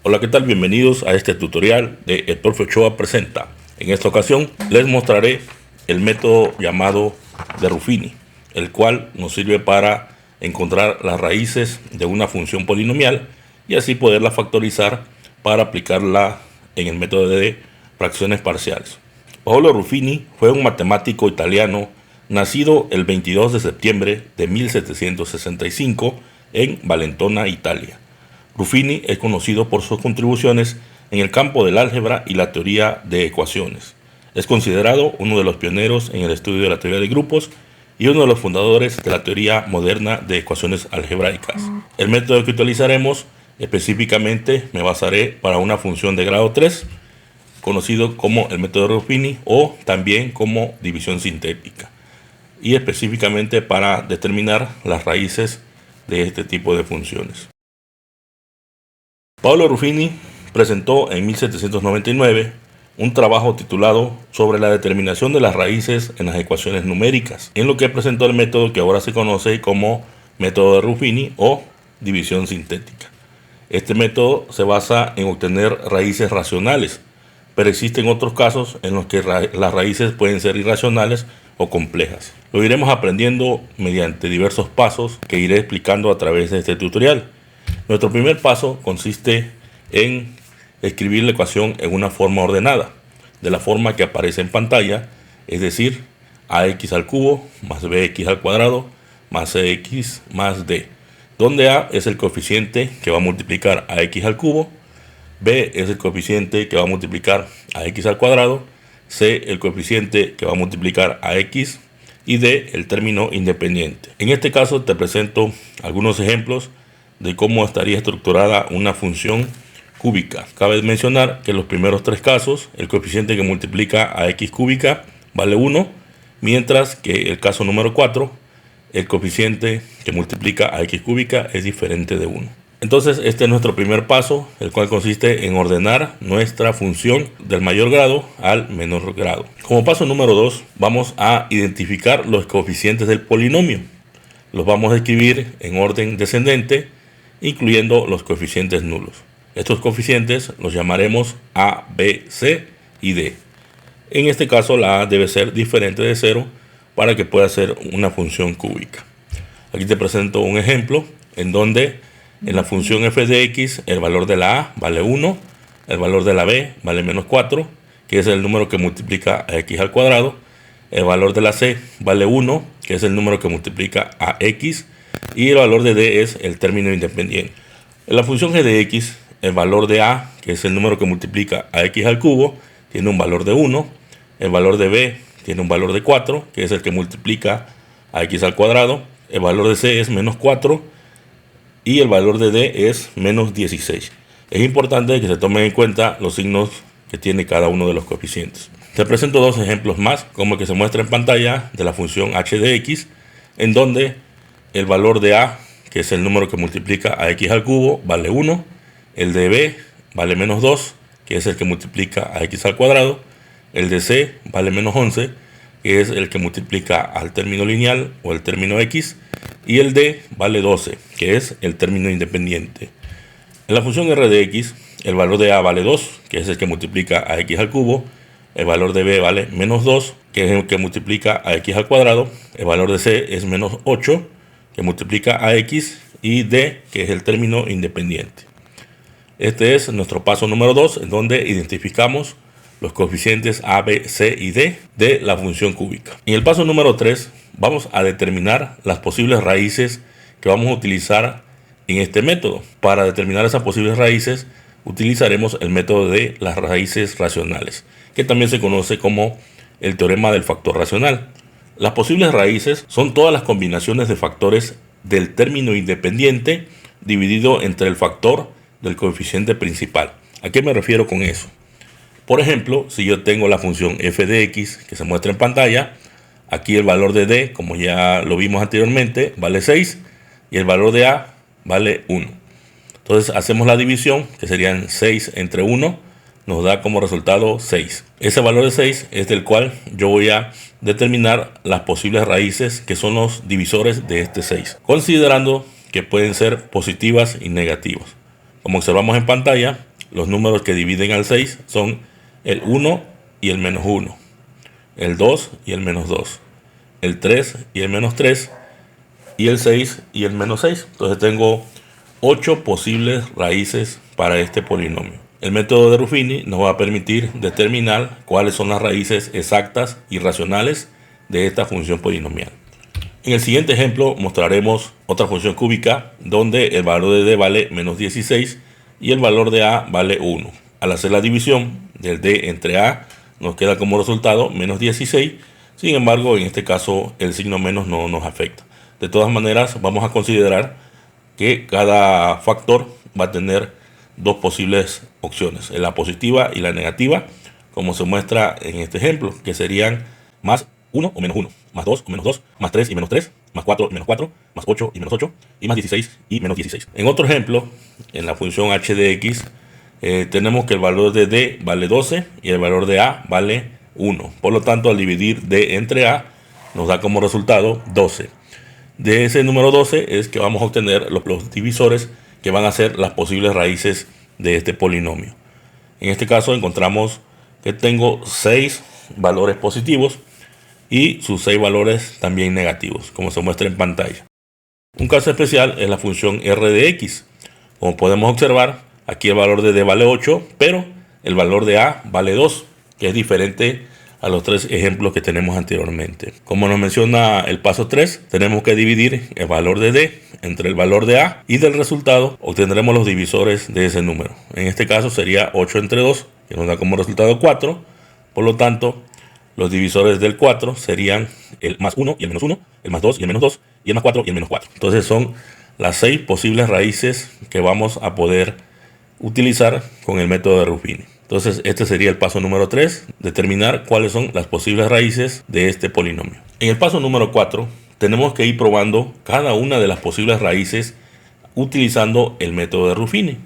Hola, ¿qué tal? Bienvenidos a este tutorial de El Profe Ochoa Presenta. En esta ocasión les mostraré el método llamado de Ruffini, el cual nos sirve para encontrar las raíces de una función polinomial y así poderla factorizar para aplicarla en el método de fracciones parciales. Paolo Ruffini fue un matemático italiano nacido el 22 de septiembre de 1765 en Valentona, Italia. Ruffini es conocido por sus contribuciones en el campo del álgebra y la teoría de ecuaciones. Es considerado uno de los pioneros en el estudio de la teoría de grupos y uno de los fundadores de la teoría moderna de ecuaciones algebraicas. El método que utilizaremos específicamente me basaré para una función de grado 3, conocido como el método de Ruffini o también como división sintética, y específicamente para determinar las raíces de este tipo de funciones. Paolo Ruffini presentó en 1799 un trabajo titulado sobre la determinación de las raíces en las ecuaciones numéricas, en lo que presentó el método que ahora se conoce como método de Ruffini o división sintética. Este método se basa en obtener raíces racionales, pero existen otros casos en los que las raíces pueden ser irracionales o complejas. Lo iremos aprendiendo mediante diversos pasos que iré explicando a través de este tutorial. Nuestro primer paso consiste en escribir la ecuación en una forma ordenada, de la forma que aparece en pantalla, es decir, ax al cubo más bx al cuadrado más cx más d, donde a es el coeficiente que va a multiplicar a x al cubo, b es el coeficiente que va a multiplicar a x al cuadrado, c el coeficiente que va a multiplicar a x y d el término independiente. En este caso te presento algunos ejemplos de cómo estaría estructurada una función cúbica. Cabe mencionar que en los primeros tres casos el coeficiente que multiplica a x cúbica vale 1, mientras que el caso número 4 el coeficiente que multiplica a x cúbica es diferente de 1. Entonces este es nuestro primer paso, el cual consiste en ordenar nuestra función del mayor grado al menor grado. Como paso número 2 vamos a identificar los coeficientes del polinomio. Los vamos a escribir en orden descendente, incluyendo los coeficientes nulos. Estos coeficientes los llamaremos A, B, C y D. En este caso la A debe ser diferente de 0 para que pueda ser una función cúbica. Aquí te presento un ejemplo en donde en la función f de x el valor de la A vale 1, el valor de la B vale menos 4, que es el número que multiplica a x al cuadrado, el valor de la C vale 1, que es el número que multiplica a x, y el valor de d es el término independiente. En la función g de x, el valor de a, que es el número que multiplica a x al cubo, tiene un valor de 1, el valor de b tiene un valor de 4, que es el que multiplica a x al cuadrado, el valor de c es menos 4 y el valor de d es menos 16. Es importante que se tomen en cuenta los signos que tiene cada uno de los coeficientes. Te presento dos ejemplos más, como el que se muestra en pantalla de la función h de x, en donde el valor de a, que es el número que multiplica a x al cubo, vale 1. El de b vale menos 2, que es el que multiplica a x al cuadrado. El de c vale menos 11, que es el que multiplica al término lineal o el término x. Y el d vale 12, que es el término independiente. En la función r de x, el valor de a vale 2, que es el que multiplica a x al cubo. El valor de b vale menos 2, que es el que multiplica a x al cuadrado. El valor de c es menos 8, que multiplica a x, y d, que es el término independiente. Este es nuestro paso número 2, en donde identificamos los coeficientes a, b, c y d de la función cúbica. En el paso número 3 vamos a determinar las posibles raíces que vamos a utilizar en este método. Para determinar esas posibles raíces utilizaremos el método de las raíces racionales, que también se conoce como el teorema del factor racional. Las posibles raíces son todas las combinaciones de factores del término independiente dividido entre el factor del coeficiente principal. ¿A qué me refiero con eso? Por ejemplo, si yo tengo la función f de x que se muestra en pantalla, aquí el valor de d, como ya lo vimos anteriormente, vale 6 y el valor de a vale 1. Entonces hacemos la división, que serían 6 entre 1, nos da como resultado 6. Ese valor de 6 es del cual yo voy a determinar las posibles raíces, que son los divisores de este 6, considerando que pueden ser positivas y negativas. Como observamos en pantalla, los números que dividen al 6 son el 1 y el menos 1, el 2 y el menos 2, el 3 y el menos 3, y el 6 y el menos 6. Entonces tengo 8 posibles raíces para este polinomio. El método de Ruffini nos va a permitir determinar cuáles son las raíces exactas y racionales de esta función polinomial. En el siguiente ejemplo mostraremos otra función cúbica donde el valor de d vale menos 16 y el valor de a vale 1. Al hacer la división del d entre a nos queda como resultado menos 16. Sin embargo, en este caso el signo menos no nos afecta. De todas maneras, vamos a considerar que cada factor va a tener dos posibles opciones, la positiva y la negativa, como se muestra en este ejemplo, que serían más 1 o menos 1, más 2 o menos 2, más 3 y menos 3, más 4 y menos 4, más 8 y menos 8, y más 16 y menos 16. En otro ejemplo, en la función h de x, tenemos que el valor de d vale 12 y el valor de a vale 1. Por lo tanto, al dividir d entre a, nos da como resultado 12. De ese número 12 es que vamos a obtener los divisores que van a ser las posibles raíces de este polinomio. En este caso encontramos que tengo 6 valores positivos y sus 6 valores también negativos, como se muestra en pantalla. Un caso especial es la función r de x. Como podemos observar, aquí el valor de d vale 8, pero el valor de a vale 2, que es diferente a los 3 ejemplos que tenemos anteriormente. Como nos menciona el paso 3, tenemos que dividir el valor de d entre el valor de a y del resultado obtendremos los divisores de ese número. En este caso sería 8 entre 2, que nos da como resultado 4. Por lo tanto, los divisores del 4 serían el más 1 y el menos 1, el más 2 y el menos 2, y el más 4 y el menos 4. Entonces son las 6 posibles raíces que vamos a poder utilizar con el método de Ruffini. Entonces este sería el paso número 3, determinar cuáles son las posibles raíces de este polinomio. En el paso número 4 tenemos que ir probando cada una de las posibles raíces utilizando el método de Ruffini.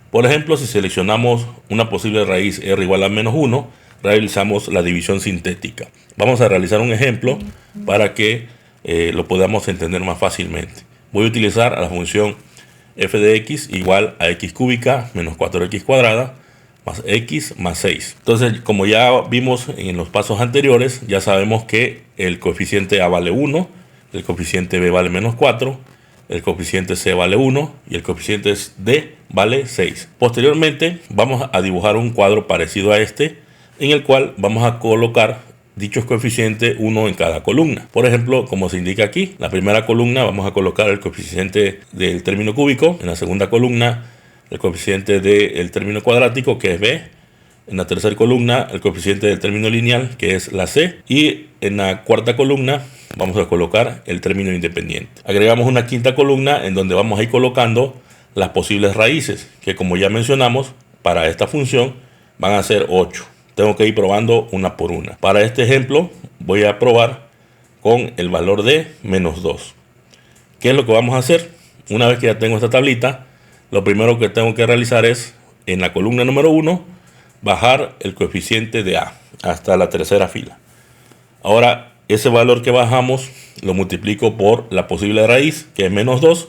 Por ejemplo, si seleccionamos una posible raíz r igual a menos 1, realizamos la división sintética. Vamos a realizar un ejemplo para que lo podamos entender más fácilmente. Voy a utilizar a la función f de x igual a x cúbica menos 4x cuadrada más x más 6. Entonces, como ya vimos en los pasos anteriores, ya sabemos que el coeficiente a vale 1, el coeficiente b vale menos 4, el coeficiente c vale 1 y el coeficiente d vale 6. Posteriormente, vamos a dibujar un cuadro parecido a este, en el cual vamos a colocar dichos coeficientes uno en cada columna. Por ejemplo, como se indica aquí, la primera columna vamos a colocar el coeficiente del término cúbico, en la segunda columna el coeficiente del término cuadrático, que es b, en la tercera columna el coeficiente del término lineal, que es la c, y en la cuarta columna vamos a colocar el término independiente. Agregamos una quinta columna en donde vamos a ir colocando las posibles raíces, que como ya mencionamos, para esta función van a ser 8. Tengo que ir probando una por una. Para este ejemplo voy a probar con el valor de menos 2. ¿Qué es lo que vamos a hacer? Una vez que ya tengo esta tablita, lo primero que tengo que realizar es, en la columna número 1, bajar el coeficiente de a hasta la tercera fila. Ahora, ese valor que bajamos lo multiplico por la posible raíz, que es menos 2,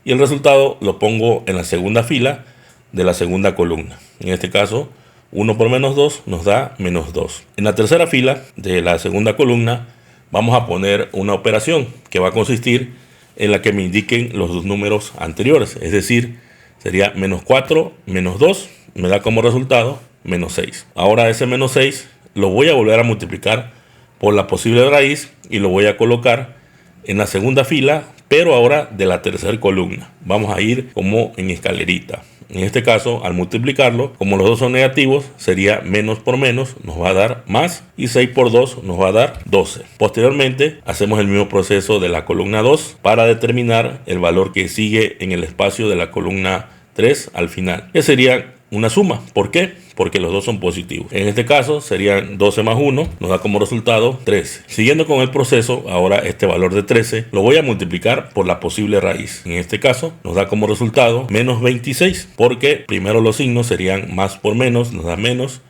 y el resultado lo pongo en la segunda fila de la segunda columna. En este caso, 1 por menos 2 nos da menos 2. En la tercera fila de la segunda columna vamos a poner una operación que va a consistir en la que me indiquen los dos números anteriores. Es decir, sería menos 4 menos 2, me da como resultado menos 6. Ahora ese menos 6 lo voy a volver a multiplicar por la posible raíz y lo voy a colocar en la segunda fila, pero ahora de la tercera columna. Vamos a ir como en escalerita. En este caso, al multiplicarlo, como los dos son negativos, sería menos por menos, nos va a dar más, y 6 por 2 nos va a dar 12. Posteriormente, hacemos el mismo proceso de la columna 2 para determinar el valor que sigue en el espacio de la columna 3 al final, que sería una suma. ¿Por qué? Porque los dos son positivos. En este caso serían 12 más 1, nos da como resultado 13. Siguiendo con el proceso, ahora este valor de 13 lo voy a multiplicar por la posible raíz. En este caso nos da como resultado menos 26, porque primero los signos serían más por menos, nos da menos,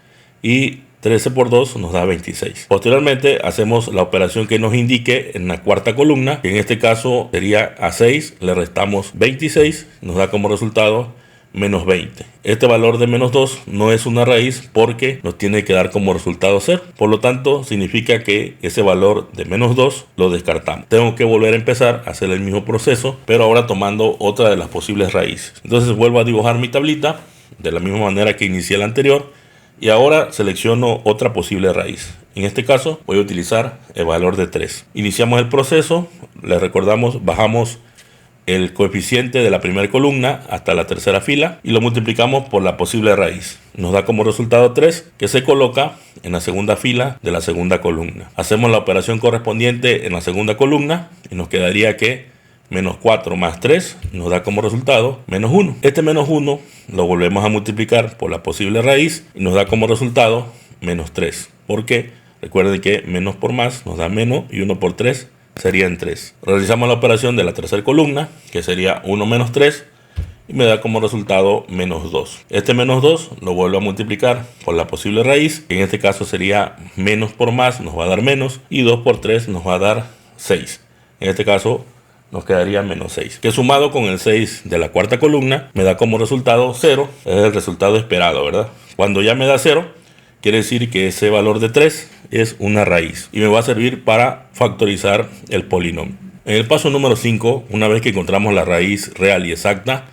y 13 por 2 nos da 26. Posteriormente hacemos la operación que nos indique en la cuarta columna, que en este caso sería a 6 le restamos 26, nos da como resultado menos 20. Este valor de menos 2 no es una raíz porque nos tiene que dar como resultado 0. Por lo tanto, significa que ese valor de menos 2 lo descartamos. Tengo que volver a empezar a hacer el mismo proceso, pero ahora tomando otra de las posibles raíces. Entonces vuelvo a dibujar mi tablita de la misma manera que inicié la anterior y ahora selecciono otra posible raíz. En este caso voy a utilizar el valor de 3. Iniciamos el proceso, les recordamos, bajamos el coeficiente de la primera columna hasta la tercera fila y lo multiplicamos por la posible raíz. Nos da como resultado 3, que se coloca en la segunda fila de la segunda columna. Hacemos la operación correspondiente en la segunda columna y nos quedaría que menos 4 más 3 nos da como resultado menos 1. Este menos 1 lo volvemos a multiplicar por la posible raíz y nos da como resultado menos 3. Porque recuerden que menos por más nos da menos y 1 por 3 serían 3. Realizamos la operación de la tercera columna, que sería 1 menos 3, y me da como resultado menos 2. Este menos 2 lo vuelvo a multiplicar por la posible raíz, que en este caso sería menos por más, nos va a dar menos, y 2 por 3 nos va a dar 6. En este caso nos quedaría menos 6, que sumado con el 6 de la cuarta columna, me da como resultado 0, es el resultado esperado, ¿verdad? Cuando ya me da 0, quiere decir que ese valor de 3 es una raíz y me va a servir para factorizar el polinomio. En el paso número 5, una vez que encontramos la raíz real y exacta,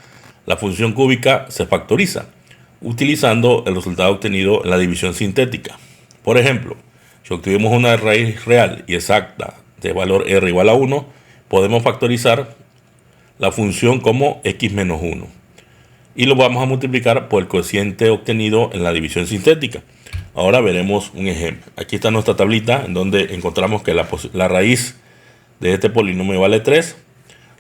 la función cúbica se factoriza utilizando el resultado obtenido en la división sintética. Por ejemplo, si obtuvimos una raíz real y exacta de valor r igual a 1, podemos factorizar la función como x menos 1 y lo vamos a multiplicar por el cociente obtenido en la división sintética. Ahora veremos un ejemplo. Aquí está nuestra tablita en donde encontramos que la raíz de este polinomio vale 3.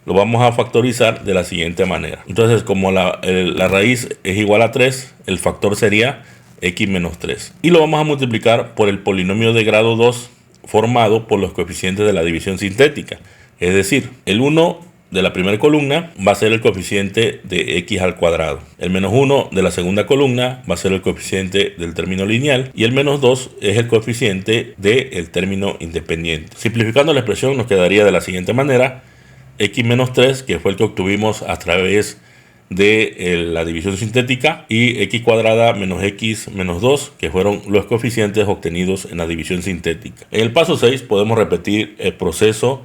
Lo vamos a factorizar de la siguiente manera. Entonces, como la raíz es igual a 3, el factor sería x menos 3. Y lo vamos a multiplicar por el polinomio de grado 2 formado por los coeficientes de la división sintética. Es decir, el 1 de la primera columna va a ser el coeficiente de x al cuadrado. El menos 1 de la segunda columna va a ser el coeficiente del término lineal y el menos 2 es el coeficiente del término independiente. Simplificando la expresión nos quedaría de la siguiente manera: x menos 3, que fue el que obtuvimos a través de la división sintética, y x cuadrada menos x menos 2, que fueron los coeficientes obtenidos en la división sintética. En el paso 6 podemos repetir el proceso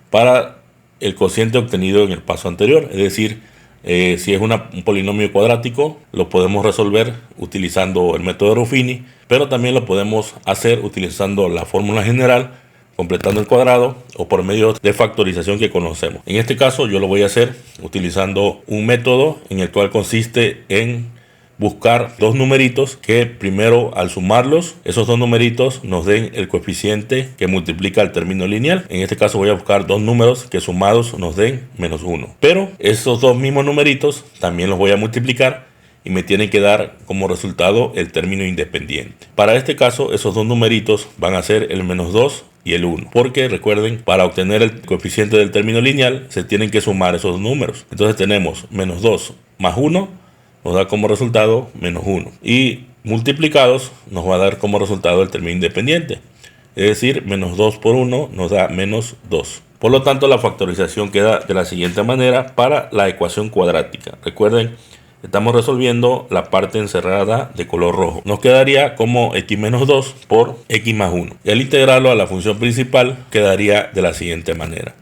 para el cociente obtenido en el paso anterior, es decir, si es un polinomio cuadrático, lo podemos resolver utilizando el método de Ruffini, pero también lo podemos hacer utilizando la fórmula general, completando el cuadrado o por medio de factorización que conocemos. En este caso yo lo voy a hacer utilizando un método en el cual consiste en buscar dos numeritos que primero, al sumarlos, esos dos numeritos nos den el coeficiente que multiplica el término lineal. En este caso voy a buscar dos números que sumados nos den menos 1. Pero esos dos mismos numeritos también los voy a multiplicar y me tienen que dar como resultado el término independiente. Para este caso, esos dos numeritos van a ser el menos 2 y el 1. Porque recuerden, para obtener el coeficiente del término lineal se tienen que sumar esos dos números. Entonces tenemos menos 2 más 1 nos da como resultado menos 1. Y multiplicados nos va a dar como resultado el término independiente. Es decir, menos 2 por 1 nos da menos 2. Por lo tanto, la factorización queda de la siguiente manera para la ecuación cuadrática. Recuerden, estamos resolviendo la parte encerrada de color rojo. Nos quedaría como x menos 2 por x más 1. Y al integrarlo a la función principal quedaría de la siguiente manera: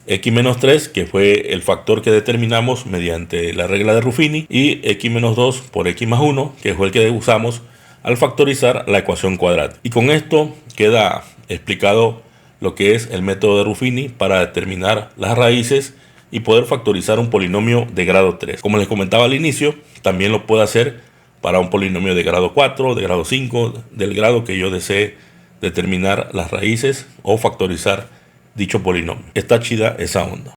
x menos 3, que fue el factor que determinamos mediante la regla de Ruffini, y x menos 2 por x más 1, que fue el que usamos al factorizar la ecuación cuadrática. Y con esto queda explicado lo que es el método de Ruffini para determinar las raíces y poder factorizar un polinomio de grado 3. Como les comentaba al inicio, también lo puedo hacer para un polinomio de grado 4, de grado 5, del grado que yo desee determinar las raíces o factorizar dicho polinomio. Está chida esa onda.